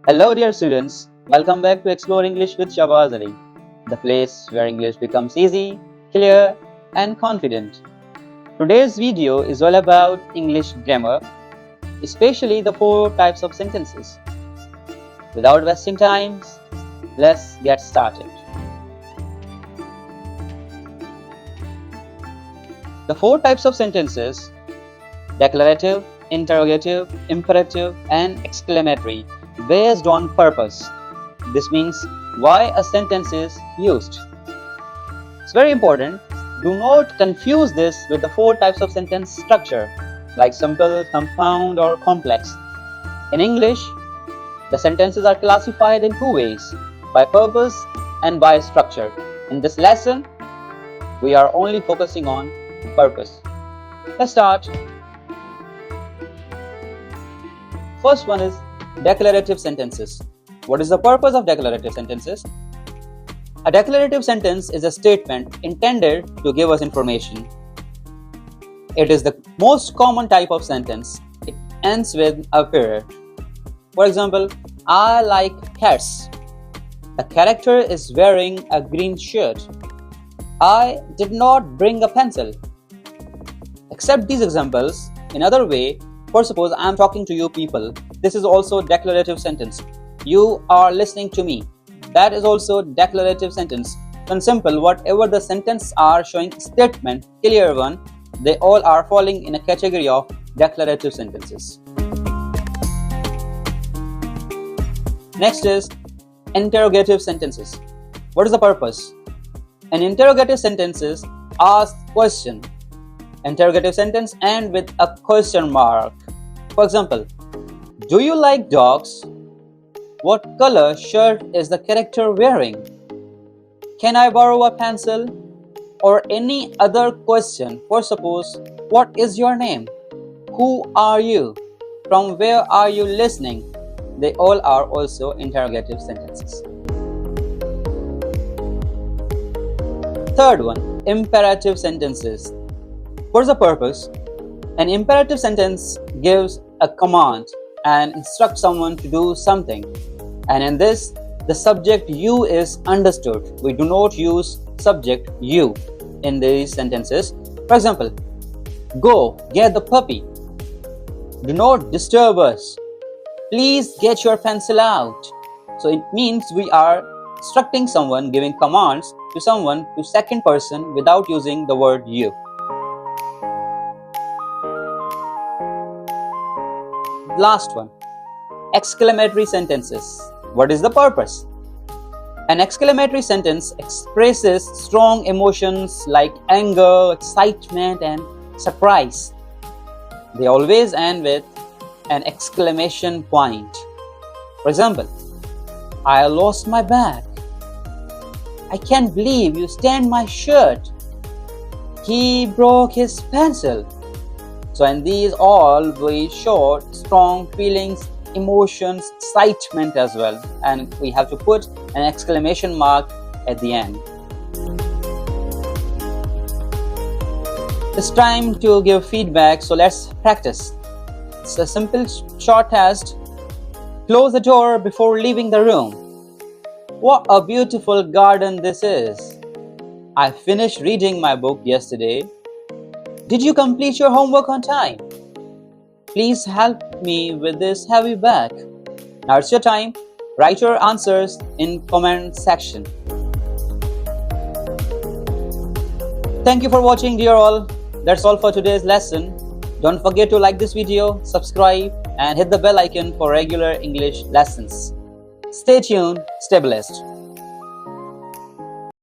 Hello dear students, welcome back to Explore English with Shahbaz Ali, the place where English becomes easy, clear and confident. Today's video is all about English grammar, especially the 4 types of sentences. Without wasting time, let's get started. The 4 types of sentences: declarative, interrogative, imperative and exclamatory, based on purpose. This means why a sentence is used. It's very important. Do not confuse this with the 4 types of sentence structure, like simple, compound or complex. In English, the sentences are classified in 2 ways, by purpose and by structure. In this lesson, we are only focusing on purpose. Let's start. First one is declarative sentences. What is the purpose of declarative sentences? A declarative sentence is a statement intended to give us information. It is the most common type of sentence. It ends with a period. For example, I like cats. The character is wearing a green shirt. I did not bring a pencil. Accept these examples. In other way, for suppose I am talking to you people. This is also declarative sentence. You are listening to me. That is also declarative sentence. In simple, whatever the sentence are showing statement, clear one, they all are falling in a category of declarative sentences. Next is interrogative sentences. What is the purpose? An interrogative sentences ask question. Interrogative sentence end with a question mark. For example, do you like dogs? What color shirt is the character wearing? Can I borrow a pencil? Or any other question. For suppose, what is your name? Who are you? From where are you listening? They all are also interrogative sentences. Third one, imperative sentences. What is the purpose? An imperative sentence gives a command and instructs someone to do something. And in this, the subject you is understood. We do not use subject you in these sentences. For example, go get the puppy. Do not disturb us. Please get your pencil out. So it means we are instructing someone, giving commands to someone to second person without using the word you. Last one, exclamatory sentences. What is the purpose? An exclamatory sentence expresses strong emotions like anger, excitement and surprise. They always end with an exclamation point. For example, I lost my bag. I can't believe you stained my shirt. He broke his pencil. So in these all we show strong feelings, emotions, excitement as well, and we have to put an exclamation mark at the end. It's time to give feedback, so let's practice. It's a simple short test. Close the door before leaving the room. What a beautiful garden this is. I finished reading my book yesterday. Did you complete your homework on time? Please help me with this heavy bag. Now it's your time. Write your answers in comment section. Thank you for watching, dear all. That's all for today's lesson. Don't forget to like this video, subscribe and hit the bell icon for regular English lessons. Stay tuned, stay blessed.